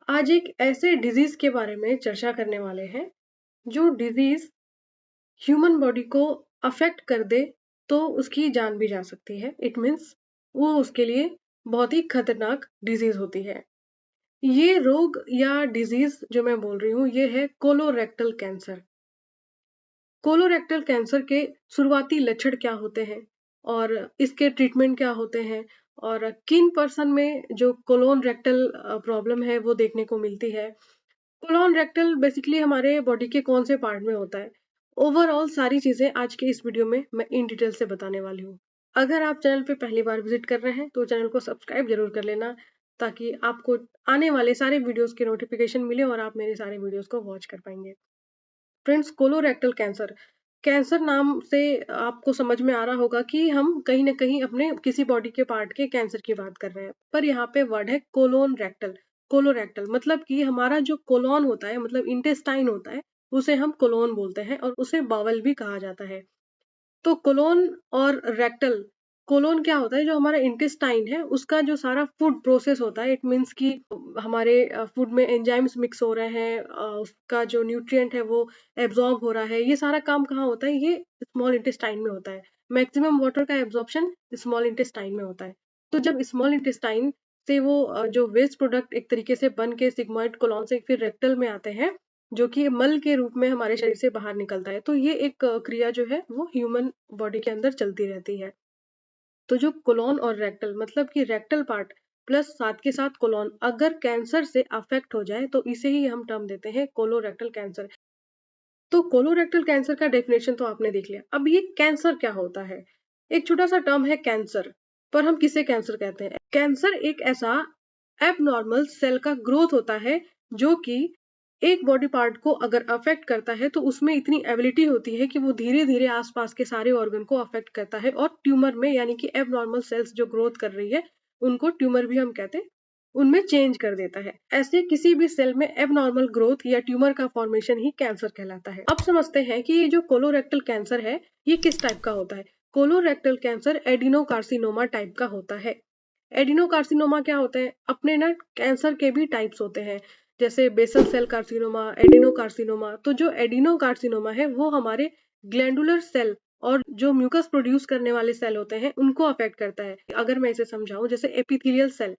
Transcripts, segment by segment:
आज एक ऐसे डिजीज के बारे में चर्चा करने वाले हैं जो डिजीज ह्यूमन बॉडी को अफेक्ट कर दे तो उसकी जान भी जा सकती है। इट मीन्स वो उसके लिए बहुत ही खतरनाक डिजीज होती है। ये रोग या डिजीज जो मैं बोल रही हूँ ये है कोलोरेक्टल कैंसर। कोलोरेक्टल कैंसर के शुरुआती लक्षण क्या होते हैं और इसके ट्रीटमेंट क्या होते हैं और किन पर्सन में जो कोलोन रेक्टल प्रॉब्लम है वो देखने को मिलती है। कोलोन रेक्टल बेसिकली हमारे बॉडी के कौन से पार्ट में होता है, ओवरऑल सारी चीजें आज के इस वीडियो में मैं इन डिटेल से बताने वाली हूँ। अगर आप चैनल पे पहली बार विजिट कर रहे हैं तो चैनल को सब्सक्राइब जरूर कर लेना ताकि आपको आने वाले सारे वीडियोस के नोटिफिकेशन मिले और आप मेरे सारे वीडियोस को वॉच कर पाएंगे। फ्रेंड्स, कोलोरेक्टल कैंसर कैंसर नाम से आपको समझ में आ रहा होगा कि हम कहीं ना कहीं अपने किसी बॉडी के पार्ट के कैंसर की बात कर रहे हैं, पर यहाँ पे वर्ड है कोलोन रेक्टल। कोलोरेक्टल मतलब कि हमारा जो कोलोन होता है, मतलब इंटेस्टाइन होता है, उसे हम कोलोन बोलते हैं और उसे बावल भी कहा जाता है। तो कोलोन और रेक्टल, कोलोन क्या होता है, जो हमारा इंटेस्टाइन है उसका जो सारा फूड प्रोसेस होता है। इट मीन्स कि हमारे फूड में एंजाइम्स मिक्स हो रहे हैं, उसका जो न्यूट्रिएंट है वो एब्जॉर्ब हो रहा है। ये सारा काम कहाँ होता है? ये स्मॉल इंटेस्टाइन में होता है। मैक्सिमम वाटर का एब्जॉर्प्शन स्मॉल इंटेस्टाइन में होता है। तो जब स्मॉल इंटेस्टाइन से वो जो वेस्ट प्रोडक्ट एक तरीके से बन के सिग्मॉइड कोलोन से फिर रेक्टल में आते हैं, जो कि मल के रूप में हमारे शरीर से बाहर निकलता है। तो ये एक क्रिया जो है वो ह्यूमन बॉडी के अंदर चलती रहती है। तो जो कोलोन और रेक्टल मतलब कि रेक्टल पार्ट प्लस साथ के साथ कोलोन अगर कैंसर से अफेक्ट हो जाए तो इसे ही हम टर्म देते हैं कोलोरेक्टल कैंसर। तो कोलोरेक्टल कैंसर का डेफिनेशन तो आपने देख लिया। अब ये कैंसर क्या होता है? एक छोटा सा टर्म है कैंसर, पर हम किसे कैंसर कहते हैं? कैंसर एक ऐसा एबनॉर्मल सेल का ग्रोथ होता है जो कि एक बॉडी पार्ट को अगर अफेक्ट करता है तो उसमें इतनी एबिलिटी होती है कि वो धीरे धीरे आसपास के सारे ऑर्गन को अफेक्ट करता है और ट्यूमर में, यानी कि एबनॉर्मल सेल्स जो ग्रोथ कर रही है उनको ट्यूमर भी हम कहते हैं, उनमें चेंज कर देता है। ऐसे किसी भी सेल में एबनॉर्मल ग्रोथ या ट्यूमर का फॉर्मेशन ही कैंसर कहलाता है। अब समझते हैं कि ये जो कोलोरेक्टल कैंसर है ये किस टाइप का होता है। कोलोरेक्टल कैंसर एडिनोकार्सिनोमा टाइप का होता है। एडिनोकार्सिनोमा क्या होता है? अपने ना कैंसर के भी टाइप्स होते हैं, जैसे बेसल सेल कार्सिनोमा, एडिनोकार्सिनोमा। तो जो एडिनोकार्सिनोमा है वो हमारे ग्लैंडुलर सेल और जो म्यूकस प्रोड्यूस करने वाले सेल होते हैं उनको अफेक्ट करता है। अगर मैं इसे समझाऊं, जैसे एपिथेलियल सेल,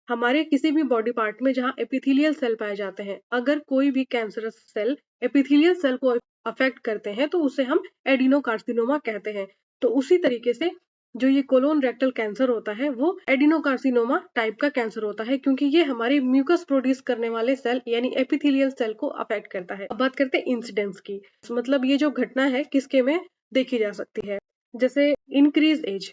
हमारे किसी भी बॉडी पार्ट में जहाँ एपिथेलियल सेल पाए जाते हैं, अगर कोई भी कैंसरस सेल एपिथेलियल सेल को अफेक्ट करते हैं तो उसे हम एडिनोकार्सिनोमा कहते हैं। तो उसी तरीके से जो ये कोलोन रेक्टल कैंसर होता है वो एडिनोकार्सिनोमा टाइप का कैंसर होता है, क्योंकि ये हमारे म्यूकस प्रोड्यूस करने वाले सेल यानी एपिथेलियल सेल को अफेक्ट करता है। अब बात करते हैं इंसिडेंस की, मतलब ये जो घटना है किसके में देखी जा सकती है। जैसे इंक्रीज एज,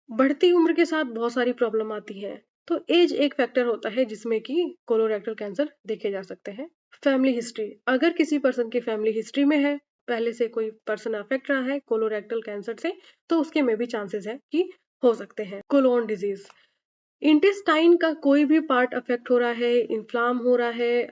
बढ़ती उम्र के साथ बहुत सारी प्रॉब्लम आती है, तो एज एक फैक्टर होता है जिसमें कि कोलोरेक्टल कैंसर देखे जा सकते हैं। फैमिली हिस्ट्री, अगर किसी पर्सन की फैमिली हिस्ट्री में है, पहले से कोई पर्सन अफेक्ट रहा है कोलोरेक्टल कैंसर से, तो उसके में भी चांसेस है कि हो सकते हैं। कोलोन डिजीज, इंटेस्टाइन का कोई भी पार्ट अफेक्ट हो रहा है, इन्फ्लाम हो रहा है,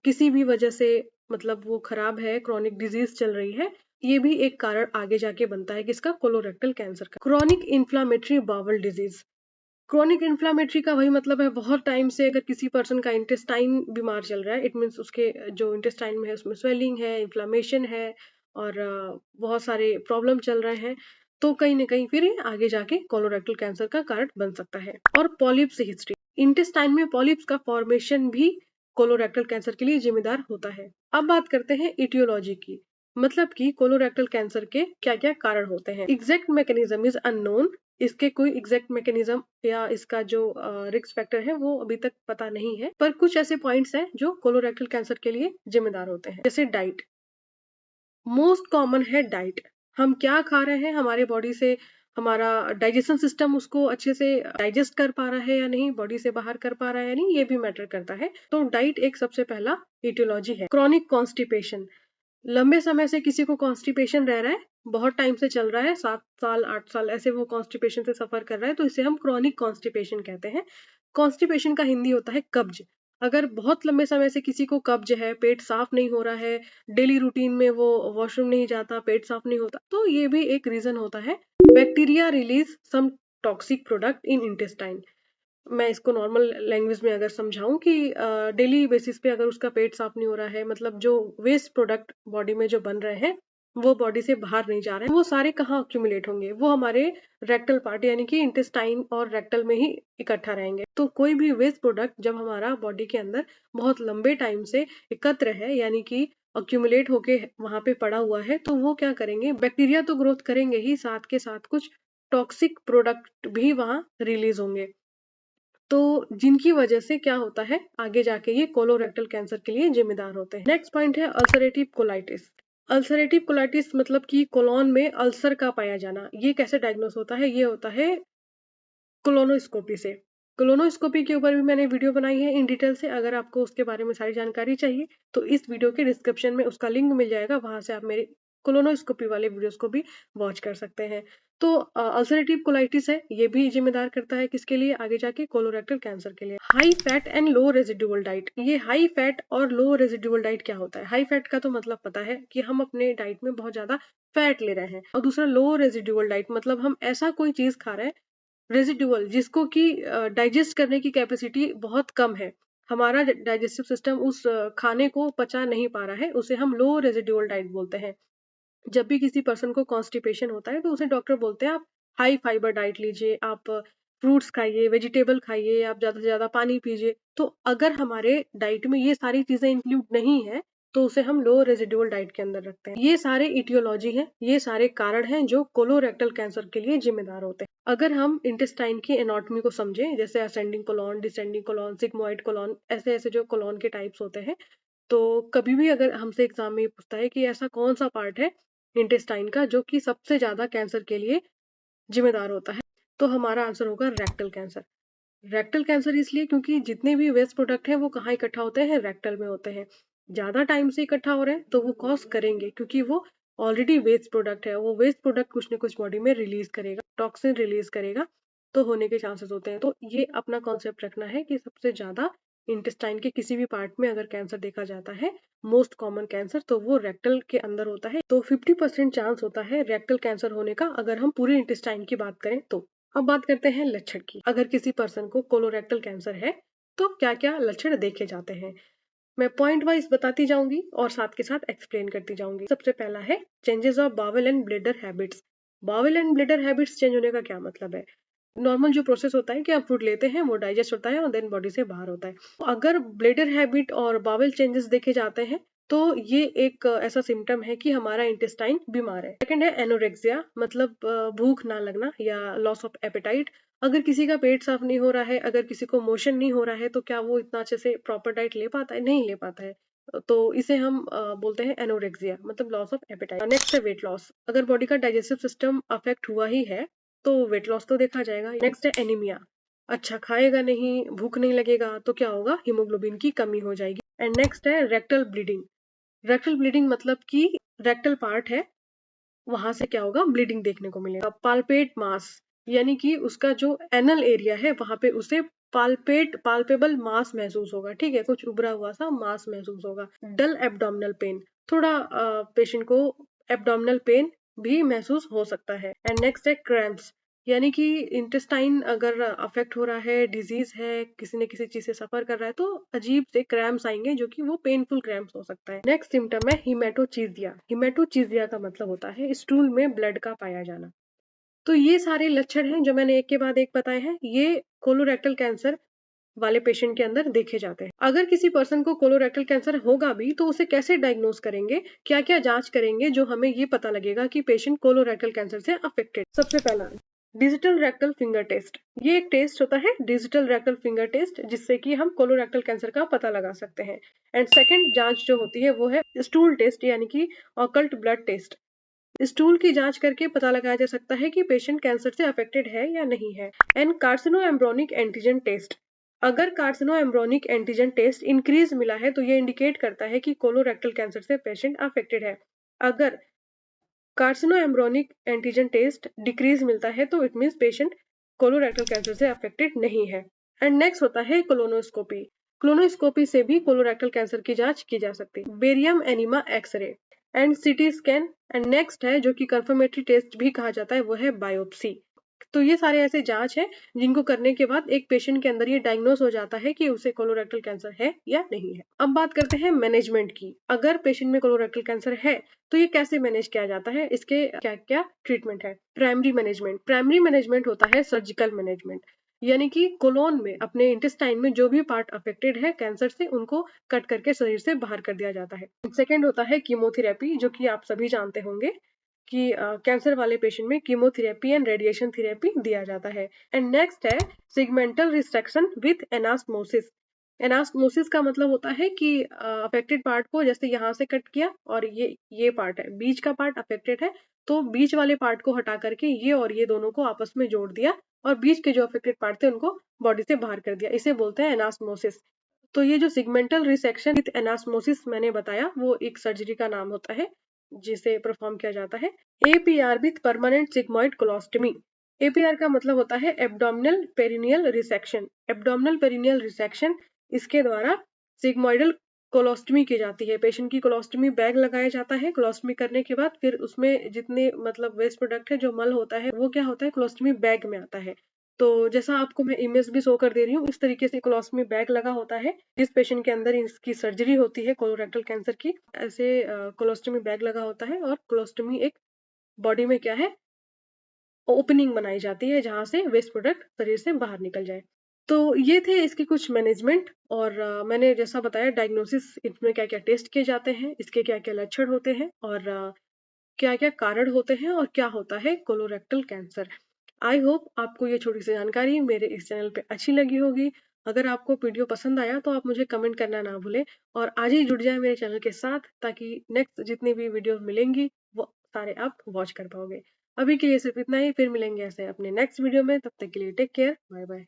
किसी भी वजह से, मतलब वो खराब है, क्रॉनिक डिजीज चल रही है, ये भी एक कारण आगे जाके बनता है किसका? कोलोरेक्टल कैंसर का। Chronic inflammatory bowel disease, chronic inflammatory का वही मतलब है बहुत टाइम से अगर किसी पर्सन का इंटेस्टाइन बीमार चल रहा है, इट मीन्स उसके जो इंटेस्टाइन में है उसमें स्वेलिंग है, इन्फ्लामेशन है और बहुत सारे प्रॉब्लम चल रहे हैं, तो कहीं ना कहीं फिर ये आगे जाके कोलोरेक्टल कैंसर का कारण बन सकता है। और पॉलिप्स हिस्ट्री, इंटेस्टाइन में पॉलिप्स का फॉर्मेशन भी कोलोरेक्टल कैंसर के लिए जिम्मेदार होता है। अब बात करते हैं इटियोलॉजी की, मतलब कि कोलोरेक्टल कैंसर के क्या क्या कारण होते हैं। एग्जैक्ट मैकेनिज्म इज अननोन, इसके कोई एग्जैक्ट मैकेनिज्म या इसका जो रिस्क फैक्टर है वो अभी तक पता नहीं है, पर कुछ ऐसे पॉइंट्स हैं जो कोलोरेक्टल कैंसर के लिए जिम्मेदार होते हैं। जैसे डाइट, मोस्ट कॉमन है डाइट। हम क्या खा रहे हैं, हमारे बॉडी से हमारा डाइजेशन सिस्टम उसको अच्छे से डाइजेस्ट कर पा रहा है या नहीं, बॉडी से बाहर कर पा रहा है या नहीं, ये भी मैटर करता है। तो डाइट एक सबसे पहला इटियोलॉजी है। क्रॉनिक कॉन्स्टिपेशन, लंबे समय से किसी को कॉन्स्टिपेशन रह रहा है, बहुत टाइम से चल रहा है, 7 साल 8 साल ऐसे वो कॉन्स्टिपेशन से सफर कर रहा है, तो इसे हम क्रॉनिक कॉन्स्टिपेशन कहते हैं। कॉन्स्टिपेशन का हिंदी होता है कब्ज। अगर बहुत लंबे समय से किसी को कब्ज है, पेट साफ नहीं हो रहा है, डेली रूटीन में वो वॉशरूम नहीं जाता, पेट साफ नहीं होता, तो ये भी एक रीजन होता है। Bacteria release some toxic product in intestine, मैं इसको नॉर्मल लैंग्वेज में अगर समझाऊं कि डेली बेसिस पे अगर उसका पेट साफ नहीं हो रहा है, मतलब जो वेस्ट प्रोडक्ट बॉडी में जो बन रहे हैं वो बॉडी से बाहर नहीं जा रहे हैं, वो सारे कहाँ अक्यूमुलेट होंगे? वो हमारे रेक्टल पार्ट यानी कि इंटेस्टाइन और रेक्टल में ही इकट्ठा रहेंगे। तो कोई भी वेस्ट प्रोडक्ट जब हमारा बॉडी के अंदर बहुत लंबे टाइम से एकत्र है यानी कि अक्यूमुलेट होके वहां पे पड़ा हुआ है, तो वो क्या करेंगे? बैक्टीरिया तो ग्रोथ करेंगे ही, साथ के साथ कुछ टॉक्सिक प्रोडक्ट भी वहां रिलीज होंगे। तो जिनकी वजह से क्या होता है, आगे जाके ये कोलोरेक्टल कैंसर के लिए जिम्मेदार होते हैं। नेक्स्ट पॉइंट है अल्सरेटिव कोलाइटिस। अल्सरेटिव कोलाइटिस मतलब कि कोलोन में अल्सर का पाया जाना। ये कैसे डायग्नोस होता है? ये होता है कोलोनोस्कोपी से। कोलोनोस्कोपी के ऊपर भी मैंने वीडियो बनाई है इन डिटेल से। अगर आपको उसके बारे में सारी जानकारी चाहिए तो इस वीडियो के डिस्क्रिप्शन में उसका लिंक मिल जाएगा, वहां से आप मेरे कोलोनोस्कोपी वाले वीडियोस को भी वॉच कर सकते हैं। तो अल्सरेटिव कोलाइटिस है, ये भी जिम्मेदार करता है किसके लिए? आगे जाके कोलोरेक्टल कैंसर के लिए। High fat and low residual diet. ये हाई फैट और लो रेजिडुअल डाइट क्या होता है? हाई फैट का तो मतलब पता है कि हम अपने डाइट में बहुत ज्यादा फैट ले रहे हैं, और दूसरा लो रेजिडुअल डाइट मतलब हम ऐसा कोई चीज खा रहे हैं रेजिडुअल जिसको कि डाइजेस्ट करने की कैपेसिटी बहुत कम है, हमारा डाइजेस्टिव सिस्टम उस खाने को पचा नहीं पा रहा है, उसे हम लो रेजिडुअल डाइट बोलते हैं। जब भी किसी पर्सन को कॉन्स्टिपेशन होता है तो उसे डॉक्टर बोलते हैं आप हाई फाइबर डाइट लीजिए, आप फ्रूट्स खाइए, वेजिटेबल खाइए, आप ज्यादा से ज्यादा पानी पीजिए। तो अगर हमारे डाइट में ये सारी चीजें इंक्लूड नहीं है तो उसे हम लो रेजिडुअल डाइट के अंदर रखते हैं। ये सारे इटियोलॉजी हैं, ये सारे कारण हैं जो कोलोरेक्टल कैंसर के लिए जिम्मेदार होते हैं। अगर हम इंटेस्टाइन की एनाटॉमी को समझें, जैसे ascending colon, descending colon, sigmoid colon, ऐसे ऐसे जो कोलॉन के टाइप्स होते हैं, तो कभी भी अगर हमसे एग्जाम में ये पूछता है कि ऐसा कौन सा पार्ट है इंटेस्टाइन का जो कि सबसे ज्यादा कैंसर के लिए जिम्मेदार होता है, तो हमारा आंसर होगा रेक्टल कैंसर। रेक्टल कैंसर इसलिए क्योंकि जितने भी वेस्ट प्रोडक्ट हैं वो कहाँ इकट्ठा होते हैं? रेक्टल में होते हैं। ज्यादा टाइम से इकट्ठा हो रहे हैं तो वो कॉज करेंगे, क्योंकि वो ऑलरेडी वेस्ट प्रोडक्ट है, वो वेस्ट प्रोडक्ट कुछ ना कुछ बॉडी में रिलीज करेगा, टॉक्सिन रिलीज करेगा, तो होने के चांसेस होते हैं। तो ये अपना कॉन्सेप्ट रखना है कि सबसे ज्यादा इंटेस्टाइन के किसी भी पार्ट में अगर कैंसर देखा जाता है, मोस्ट कॉमन कैंसर, तो वो रेक्टल के अंदर होता है। तो 50% चांस होता है रेक्टल कैंसर होने का अगर हम पूरे इंटेस्टाइन की बात करें तो। अब बात करते हैं लक्षण की। अगर किसी पर्सन को कोलोरेक्टल कैंसर है तो क्या क्या लक्षण देखे जाते हैं, मैं पॉइंट वाइज बताती जाऊंगी और साथ के साथ एक्सप्लेन करती जाऊंगी। सबसे पहला है changes of bowel and bladder habits. Bowel and bladder habits change होने का क्या मतलब है? नॉर्मल जो प्रोसेस होता है कि आप फूड लेते हैं, वो डाइजेस्ट होता है और देन बॉडी से बाहर होता है। तो अगर ब्लेडर हैबिट और बावेल चेंजेस देखे जाते हैं तो ये एक ऐसा सिम्टम है कि हमारा इंटेस्टाइन बीमार है। सेकंड है एनोरेक्सिया, मतलब भूख ना लगना या लॉस ऑफ एपेटाइट। अगर किसी का पेट साफ नहीं हो रहा है, अगर किसी को मोशन नहीं हो रहा है, तो क्या वो इतना अच्छे से प्रॉपर डाइट ले पाता है? नहीं ले पाता है। तो इसे हम बोलते हैं एनोरेक्सिया, मतलब लॉस ऑफ एपेटाइट। नेक्स्ट है वेट लॉस। अगर बॉडी का डाइजेस्टिव सिस्टम अफेक्ट हुआ ही है तो वेट लॉस तो देखा जाएगा। नेक्स्ट है एनीमिया। अच्छा खाएगा नहीं, भूख नहीं लगेगा, तो क्या होगा? हीमोग्लोबिन की कमी हो जाएगी। एंड नेक्स्ट है रेक्टल ब्लीडिंग। रेक्टल ब्लीडिंग मतलब कि रेक्टल पार्ट है, वहां से क्या होगा? ब्लीडिंग देखने को मिलेगा। पाल्पेट मास, यानी कि उसका जो एनल एरिया है वहां पे उसे पाल्पेबल मास महसूस होगा, ठीक है, कुछ उभरा हुआ सा मास महसूस होगा। डल एब्डोमिनल पेन, थोड़ा पेशेंट को एब्डोमिनल पेन भी महसूस हो सकता है। एंड नेक्स्ट है क्रैम्प्स, यानी कि इंटेस्टाइन अगर अफेक्ट हो रहा है, डिजीज है, किसी न किसी चीज से सफर कर रहा है, तो अजीब से क्रैम्प्स आएंगे जो कि वो पेनफुल क्रैम्प्स हो सकता है। नेक्स्ट सिम्टम है हिमेटोचीजिया। हिमेटोचीजिया का मतलब होता है स्टूल में ब्लड का पाया जाना। तो ये सारे लक्षण हैं जो मैंने एक के बाद एक बताए हैं, ये कोलोरेक्टल कैंसर वाले पेशेंट के अंदर देखे जाते हैं। अगर किसी पर्सन को कोलोरेक्टल कैंसर होगा भी तो उसे कैसे डायग्नोज करेंगे, क्या क्या जांच करेंगे जो हमें ये पता लगेगा कि पेशेंट कोलोरेक्टल कैंसर से अफेक्टेड? सबसे पहला डिजिटल रेक्टल फिंगर टेस्ट। ये एक टेस्ट होता है डिजिटल रेक्टल फिंगर टेस्ट, जिससे कि हम कोलोरेक्टल कैंसर का पता लगा सकते हैं। एंड सेकंड जांच जो होती है वो है स्टूल टेस्ट, यानी कि ऑकल्ट ब्लड टेस्ट। स्टूल की जांच करके पता लगाया जा सकता है कि पेशेंट कैंसर से अफेक्टेड है या नहीं है। And carcinoembryonic antigen test. अगर carcinoembryonic antigen test increase मिला है तो ये इंडिकेट करता है कि कोलोरेक्टल कैंसर से पेशेंट अफेक्टेड है। अगर carcinoembryonic antigen test decrease मिलता है तो it means patient colorectal cancer से अफेक्टेड नहीं है। एंड नेक्स्ट होता है कोलोनोस्कोपी। कोलोनोस्कोपी से भी कोलोरेक्टल कैंसर की जांच की जा सकती है। Barium enema x-ray and CT scan. And next है जो कि कंफर्मेटरी टेस्ट भी कहा जाता है, वो है बायोप्सी। तो ये सारे ऐसे जांच है जिनको करने के बाद एक पेशेंट के अंदर ये डायग्नोस हो जाता है कि उसे कोलोरेक्टल कैंसर है या नहीं है। अब बात करते हैं मैनेजमेंट की। अगर पेशेंट में कोलोरेक्टल कैंसर है तो ये कैसे मैनेज किया जाता है, इसके क्या क्या ट्रीटमेंट है। प्राइमरी मैनेजमेंट होता है सर्जिकल मैनेजमेंट, यानी कि कोलोन में, अपने इंटेस्टाइन में जो भी पार्ट अफेक्टेड है कैंसर से, उनको कट करके शरीर से बाहर कर दिया जाता है। सेकेंड होता है कीमोथेरेपी, जो कि आप सभी जानते होंगे कि कैंसर वाले पेशेंट में कीमोथेरेपी एंड रेडिएशन थेरेपी दिया जाता है। एंड नेक्स्ट है सिगमेंटल रिसेक्शन विथ एनास्मोसिस। एनास्मोसिस का मतलब होता है कि अफेक्टेड पार्ट को जैसे यहाँ से कट किया और ये पार्ट है, बीच का पार्ट अफेक्टेड है, तो बीच वाले पार्ट को हटा करके ये और ये दोनों को आपस में जोड़ दिया और बीच के जो अफेक्टेड पार्ट थे उनको बॉडी से बाहर कर दिया, इसे बोलते हैं एनास्मोसिस। तो ये जो सिगमेंटल रिसेक्शन विथ एनास्मोसिस मैंने बताया, वो एक सर्जरी का नाम होता है जिसे परफॉर्म किया जाता है। APR with permanent sigmoid colostomy. APR का मतलब होता है abdominal perineal resection. Abdominal perineal resection, इसके द्वारा सिग्मॉइडल कोलोस्टमी की जाती है। पेशेंट की कोलोस्टमी बैग लगाया जाता है। कोलोस्टमी करने के बाद फिर उसमें जितने मतलब वेस्ट प्रोडक्ट है, जो मल होता है, वो क्या होता है, कोलोस्टमी बैग में आता है। तो जैसा आपको मैं इमेज भी शो कर दे रही हूँ, इस तरीके से कोलोस्टमी बैग लगा होता है जिस पेशेंट के अंदर इसकी सर्जरी होती है कोलोरेक्टल कैंसर की। ऐसे कोलोस्टमी बैग लगा होता है और कोलोस्टमी एक बॉडी में क्या है, ओपनिंग बनाई जाती है जहां से वेस्ट प्रोडक्ट शरीर से बाहर निकल जाए। तो ये थे इसके कुछ मैनेजमेंट। और मैंने जैसा बताया डायग्नोसिस, इसमें क्या क्या टेस्ट किए जाते हैं, इसके क्या क्या लक्षण होते हैं और क्या क्या कारण होते हैं और क्या होता है कोलोरेक्टल कैंसर। आई होप आपको ये छोटी सी जानकारी मेरे इस चैनल पे अच्छी लगी होगी। अगर आपको वीडियो पसंद आया तो आप मुझे कमेंट करना ना भूलें और आज ही जुड़ जाए मेरे चैनल के साथ, ताकि नेक्स्ट जितनी भी वीडियो मिलेंगी वो सारे आप वॉच कर पाओगे। अभी के लिए सिर्फ इतना ही, फिर मिलेंगे ऐसे अपने नेक्स्ट वीडियो में। तब तक के लिए टेक केयर, बाय बाय।